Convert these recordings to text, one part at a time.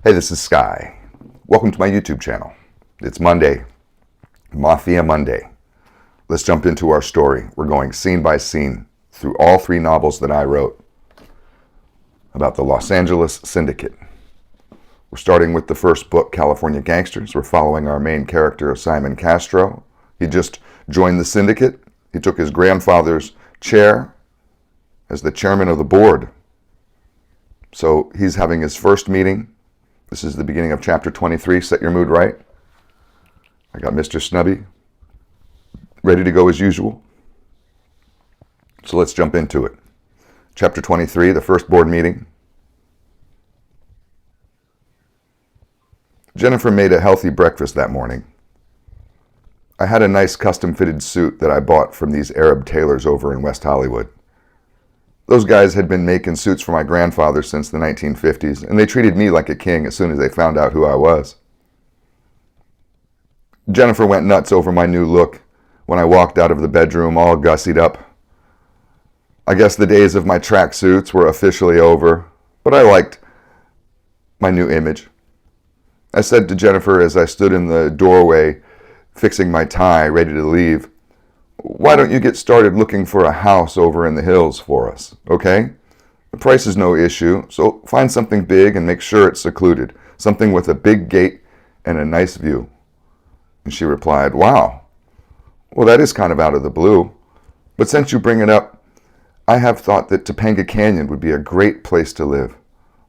Hey, this is Sky. Welcome to my YouTube channel. It's Monday, Mafia Monday. Let's jump into our story. We're going scene by scene through all three novels that I wrote about the Los Angeles Syndicate. We're starting with the first book, California Gangsters. We're following our main character, Simon Castro. He just joined the syndicate. He took his grandfather's chair as the chairman of the board. So he's having his first meeting. This is the beginning of chapter 23. Set your mood right. I got Mr. Snubby ready to go as usual. So let's jump into it. Chapter 23, the first board meeting. Jennifer made a healthy breakfast that morning. I had a nice custom-fitted suit that I bought from these Arab tailors over in West Hollywood. Those guys had been making suits for my grandfather since the 1950s, and they treated me like a king as soon as they found out who I was. Jennifer went nuts over my new look when I walked out of the bedroom all gussied up. I guess the days of my tracksuits were officially over, but I liked my new image. I said to Jennifer as I stood in the doorway, fixing my tie, ready to leave, "Why don't you get started looking for a house over in the hills for us, okay? The price is no issue, so find something big and make sure it's secluded, something with a big gate and a nice view." And she replied, "Wow, well, that is kind of out of the blue, but since you bring it up, I have thought that Topanga Canyon would be a great place to live.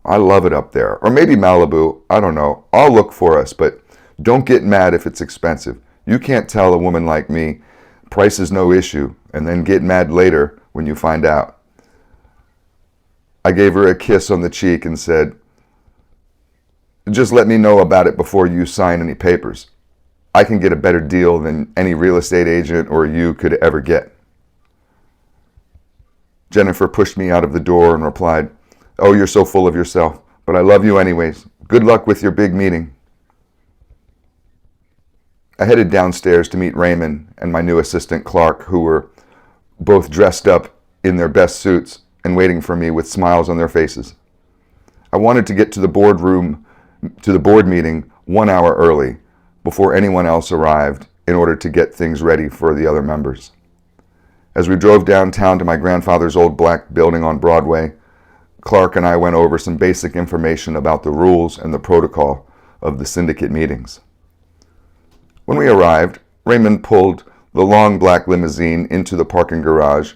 I love it up there. Or maybe Malibu, I don't know. I'll look for us, but don't get mad if it's expensive. You can't tell a woman like me, price is no issue, and then get mad later when you find out." I gave her a kiss on the cheek and said, "Just let me know about it before you sign any papers. I can get a better deal than any real estate agent or you could ever get." Jennifer pushed me out of the door and replied, "Oh, you're so full of yourself, but I love you anyways. Good luck with your big meeting." I headed downstairs to meet Raymond and my new assistant Clark, who were both dressed up in their best suits and waiting for me with smiles on their faces. I wanted to get to the board meeting 1 hour early before anyone else arrived in order to get things ready for the other members. As we drove downtown to my grandfather's old black building on Broadway, Clark and I went over some basic information about the rules and the protocol of the syndicate meetings. When we arrived, Raymond pulled the long black limousine into the parking garage,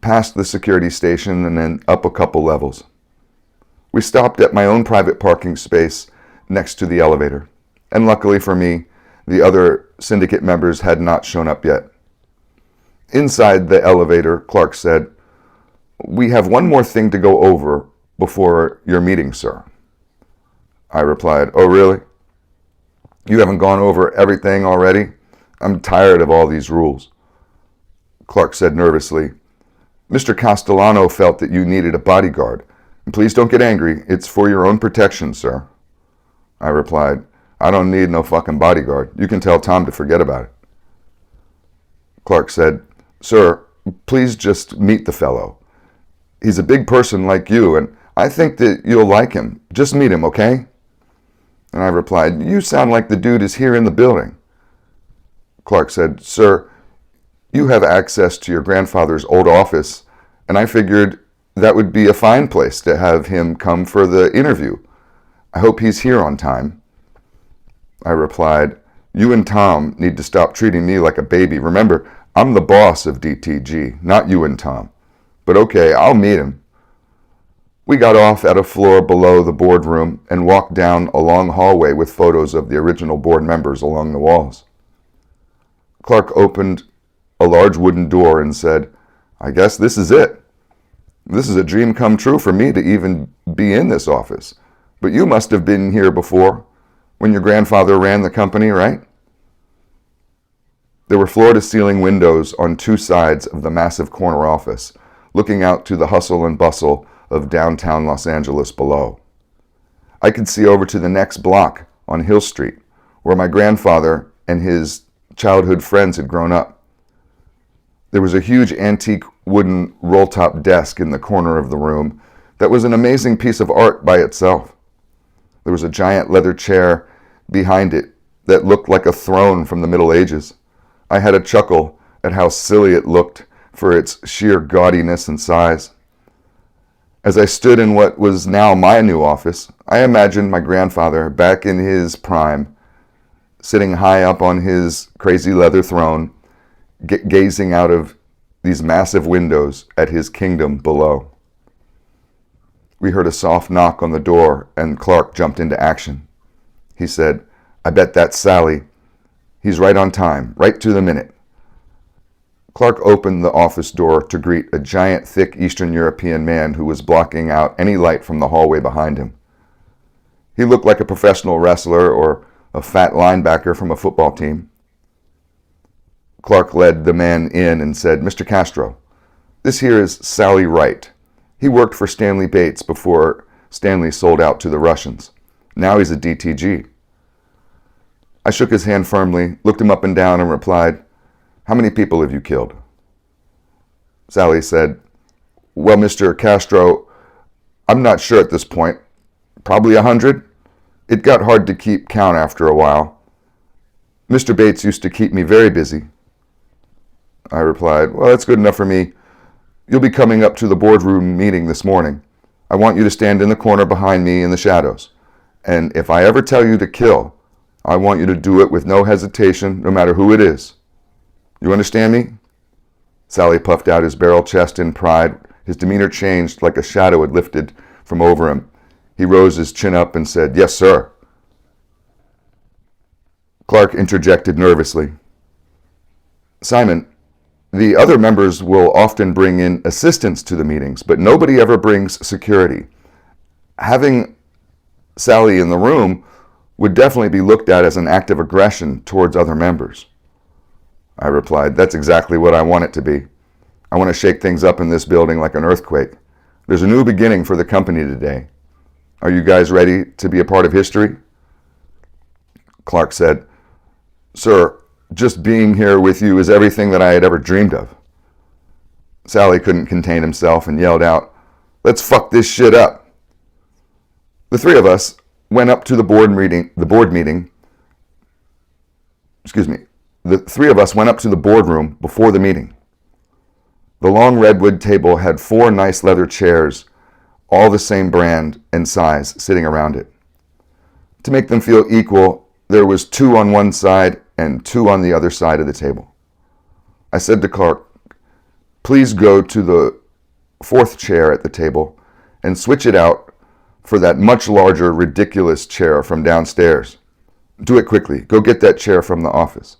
past the security station, and then up a couple levels. We stopped at my own private parking space next to the elevator, and luckily for me, the other syndicate members had not shown up yet. Inside the elevator, Clark said, "We have one more thing to go over before your meeting, sir." I replied, "Oh, really? You haven't gone over everything already? I'm tired of all these rules." Clark said nervously, "Mr. Castellano felt that you needed a bodyguard. And please don't get angry. It's for your own protection, sir." I replied, "I don't need no fucking bodyguard. You can tell Tom to forget about it." Clark said, "Sir, please just meet the fellow. He's a big person like you, and I think that you'll like him. Just meet him, okay?" And I replied, "You sound like the dude is here in the building." Clark said, "Sir, you have access to your grandfather's old office, and I figured that would be a fine place to have him come for the interview. I hope he's here on time." I replied, "You and Tom need to stop treating me like a baby. Remember, I'm the boss of DTG, not you and Tom. But okay, I'll meet him." We got off at a floor below the boardroom and walked down a long hallway with photos of the original board members along the walls. Clark opened a large wooden door and said, "I guess this is it. This is a dream come true for me to even be in this office. But you must have been here before, when your grandfather ran the company, right?" There were floor-to-ceiling windows on two sides of the massive corner office, looking out to the hustle and bustle of downtown Los Angeles below. I could see over to the next block on Hill Street, where my grandfather and his childhood friends had grown up. There was a huge antique wooden roll-top desk in the corner of the room that was an amazing piece of art by itself. There was a giant leather chair behind it that looked like a throne from the Middle Ages. I had a chuckle at how silly it looked for its sheer gaudiness and size. As I stood in what was now my new office, I imagined my grandfather back in his prime, sitting high up on his crazy leather throne, gazing out of these massive windows at his kingdom below. We heard a soft knock on the door, and Clark jumped into action. He said, "I bet that's Sally. He's right on time, right to the minute." Clark opened the office door to greet a giant, thick Eastern European man who was blocking out any light from the hallway behind him. He looked like a professional wrestler or a fat linebacker from a football team. Clark led the man in and said, "Mr. Castro, this here is Sally Wright. He worked for Stanley Bates before Stanley sold out to the Russians. Now he's a DTG." I shook his hand firmly, looked him up and down, and replied, "How many people have you killed?" Sally said, "Well, Mr. Castro, I'm not sure at this point. Probably 100. It got hard to keep count after a while. Mr. Bates used to keep me very busy." I replied, "Well, that's good enough for me. You'll be coming up to the boardroom meeting this morning. I want you to stand in the corner behind me in the shadows. And if I ever tell you to kill, I want you to do it with no hesitation, no matter who it is. You understand me?" Sally puffed out his barrel chest in pride. His demeanor changed like a shadow had lifted from over him. He rose his chin up and said, "Yes, sir." Clark interjected nervously, "Simon, the other members will often bring in assistants to the meetings, but nobody ever brings security. Having Sally in the room would definitely be looked at as an act of aggression towards other members." I replied, "That's exactly what I want it to be. I want to shake things up in this building like an earthquake. There's a new beginning for the company today. Are you guys ready to be a part of history?" Clark said, "Sir, just being here with you is everything that I had ever dreamed of." Sally couldn't contain himself and yelled out, "Let's fuck this shit up." The three of us went up to the board meeting. The three of us went up to the boardroom before the meeting. The long redwood table had 4 nice leather chairs, all the same brand and size, sitting around it. To make them feel equal, there was 2 on one side and 2 on the other side of the table. I said to Clark, "Please go to the 4th chair at the table and switch it out for that much larger, ridiculous chair from downstairs. Do it quickly. Go get that chair from the office."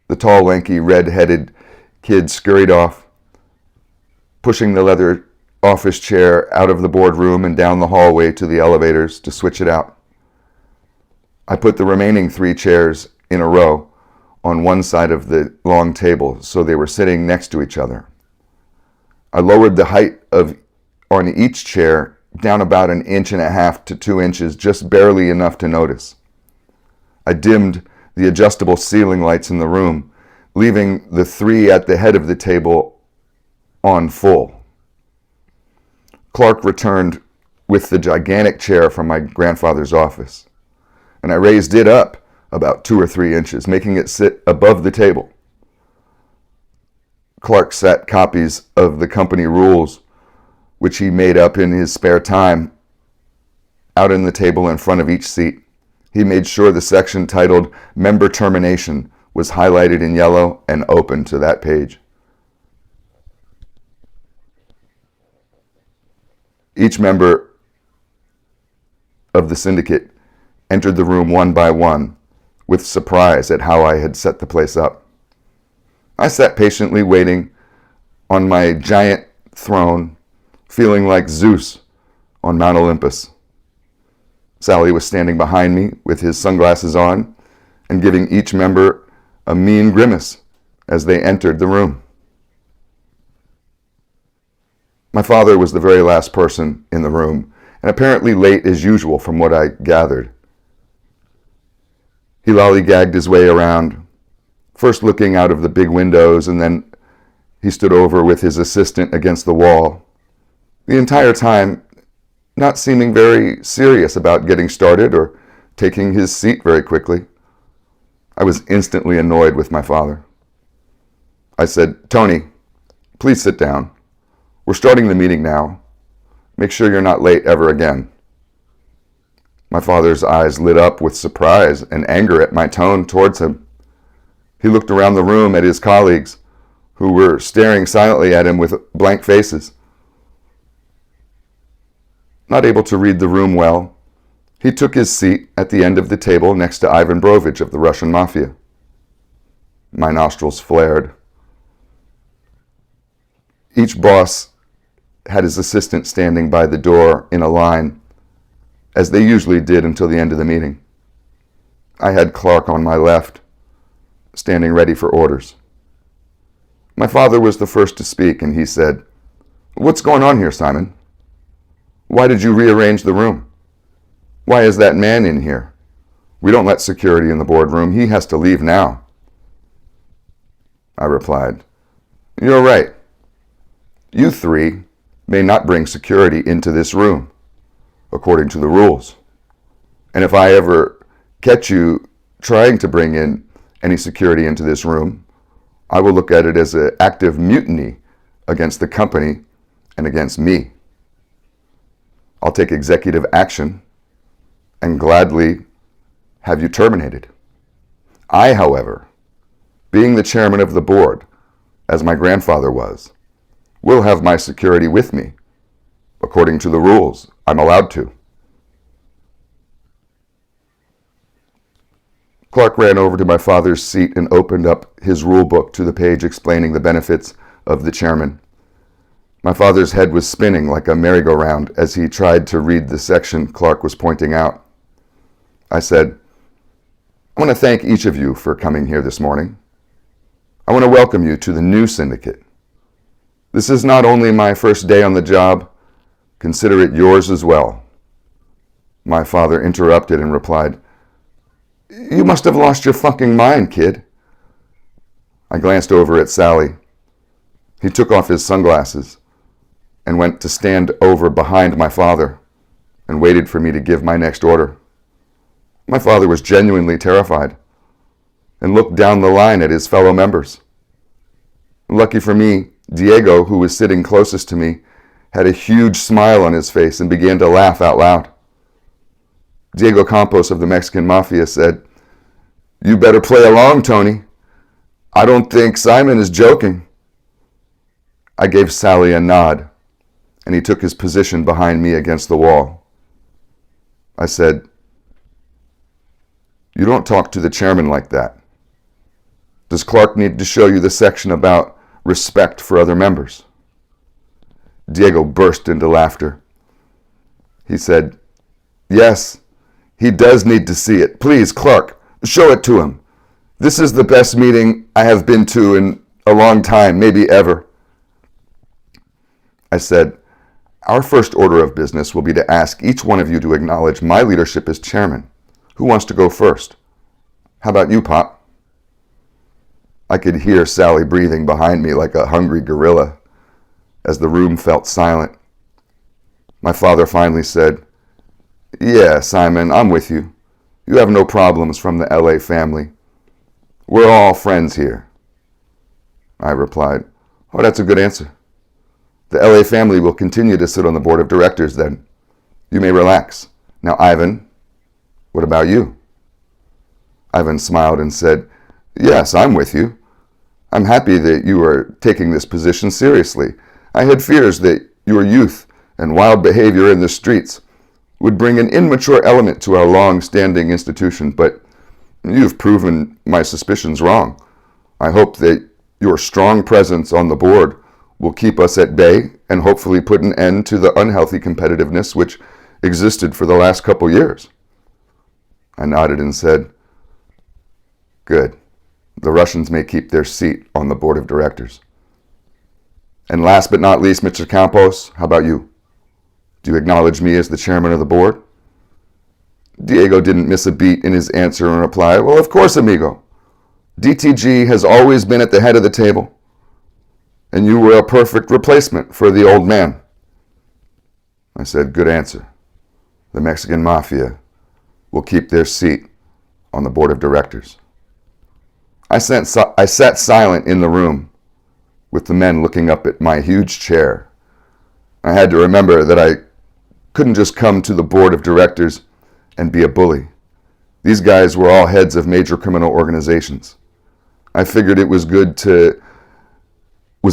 The tall, lanky, red-headed kid scurried off, pushing the leather office chair out of the boardroom and down the hallway to the elevators to switch it out. I put the remaining 3 chairs in a row on one side of the long table so they were sitting next to each other. I lowered the height on each chair down about 1.5 to 2 inches, just barely enough to notice. I dimmed the adjustable ceiling lights in the room, leaving the 3 at the head of the table on full. Clark returned with the gigantic chair from my grandfather's office, and I raised it up about 2 or 3 inches, making it sit above the table. Clark sat copies of the company rules, which he made up in his spare time, out on the table in front of each seat. He made sure the section titled Member Termination was highlighted in yellow and open to that page. Each member of the syndicate entered the room one by one, with surprise at how I had set the place up. I sat patiently waiting on my giant throne, feeling like Zeus on Mount Olympus. Sally was standing behind me with his sunglasses on and giving each member a mean grimace as they entered the room. My father was the very last person in the room, and apparently late as usual from what I gathered. He lollygagged his way around, first looking out of the big windows, and then he stood over with his assistant against the wall. The entire time, not seeming very serious about getting started or taking his seat very quickly. I was instantly annoyed with my father. I said, "Tony, please sit down. We're starting the meeting now. Make sure you're not late ever again." My father's eyes lit up with surprise and anger at my tone towards him. He looked around the room at his colleagues, who were staring silently at him with blank faces. Not able to read the room well, he took his seat at the end of the table next to Ivan Brovich of the Russian Mafia. My nostrils flared. Each boss had his assistant standing by the door in a line, as they usually did until the end of the meeting. I had Clark on my left, standing ready for orders. My father was the first to speak, and he said, "What's going on here, Simon? Why did you rearrange the room? Why is that man in here? We don't let security in the boardroom. He has to leave now." I replied, "You're right. You three may not bring security into this room, according to the rules. And if I ever catch you trying to bring in any security into this room, I will look at it as an active mutiny against the company and against me. I'll take executive action and gladly have you terminated. I, however, being the chairman of the board, as my grandfather was, will have my security with me. According to the rules, I'm allowed to." Clark ran over to my father's seat and opened up his rule book to the page explaining the benefits of the chairman. My father's head was spinning like a merry-go-round as he tried to read the section Clark was pointing out. I said, "I want to thank each of you for coming here this morning. I want to welcome you to the new syndicate. This is not only my first day on the job, consider it yours as well." My father interrupted and replied, "You must have lost your fucking mind, kid." I glanced over at Sally. He took off his sunglasses and went to stand over behind my father and waited for me to give my next order. My father was genuinely terrified and looked down the line at his fellow members. Lucky for me, Diego, who was sitting closest to me, had a huge smile on his face and began to laugh out loud. Diego Campos of the Mexican Mafia said, "You better play along, Tony. I don't think Simon is joking." I gave Sally a nod, and he took his position behind me against the wall. I said, "You don't talk to the chairman like that. Does Clark need to show you the section about respect for other members?" Diego burst into laughter. He said, "Yes, he does need to see it. Please, Clark, show it to him. This is the best meeting I have been to in a long time, maybe ever." I said, "Our first order of business will be to ask each one of you to acknowledge my leadership as chairman. Who wants to go first? How about you, Pop?" I could hear Sally breathing behind me like a hungry gorilla as the room felt silent. My father finally said, "Yeah, Simon, I'm with you. You have no problems from the LA family. We're all friends here." I replied, "Oh, that's a good answer. The LA family will continue to sit on the board of directors then. You may relax. Now, Ivan, what about you?" Ivan smiled and said, "Yes, I'm with you. I'm happy that you are taking this position seriously. I had fears that your youth and wild behavior in the streets would bring an immature element to our long-standing institution, but you've proven my suspicions wrong. I hope that your strong presence on the board will keep us at bay and hopefully put an end to the unhealthy competitiveness which existed for the last couple years." I nodded and said, "Good. The Russians may keep their seat on the board of directors. And last but not least, Mr. Campos, how about you? Do you acknowledge me as the chairman of the board?" Diego didn't miss a beat in his answer and replied, "Well, of course, amigo. DTG has always been at the head of the table, and you were a perfect replacement for the old man." I said, "Good answer. The Mexican Mafia will keep their seat on the board of directors." I sat silent in the room with the men looking up at my huge chair. I had to remember that I couldn't just come to the board of directors and be a bully. These guys were all heads of major criminal organizations. I figured it was a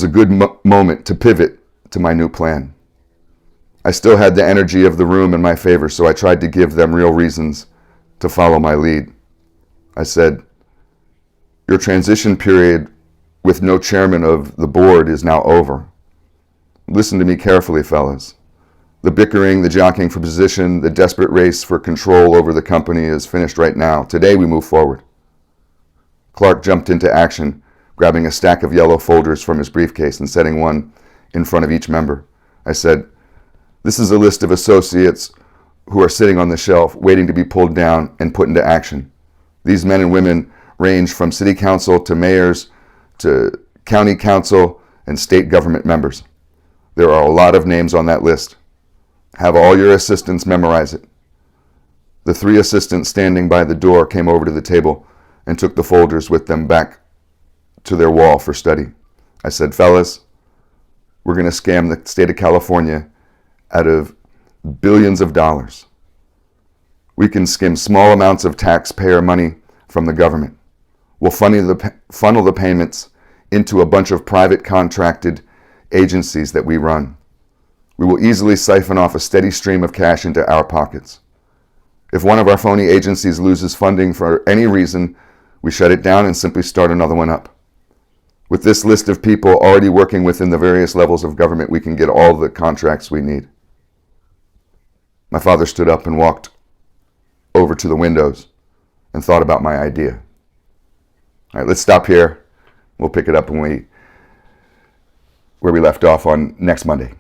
good moment to pivot to my new plan. I still had the energy of the room in my favor, so I tried to give them real reasons to follow my lead. I said, "Your transition period with no chairman of the board is now over. Listen to me carefully, fellas. The bickering, the jockeying for position, the desperate race for control over the company is finished right now. Today we move forward." Clark jumped into action, grabbing a stack of yellow folders from his briefcase and setting one in front of each member. I said, "This is a list of associates who are sitting on the shelf, waiting to be pulled down and put into action. These men and women range from city council to mayors to county council and state government members. There are a lot of names on that list. Have all your assistants memorize it." The 3 assistants standing by the door came over to the table and took the folders with them back to their wall for study. I said, "Fellas, we're going to scam the state of California out of billions of dollars. We can skim small amounts of taxpayer money from the government. We'll funnel the payments into a bunch of private contracted agencies that we run. We will easily siphon off a steady stream of cash into our pockets. If one of our phony agencies loses funding for any reason, we shut it down and simply start another one up. With this list of people already working within the various levels of government, we can get all the contracts we need." My father stood up and walked over to the windows and thought about my idea. "All right, let's stop here. We'll pick it up where we left off on next Monday."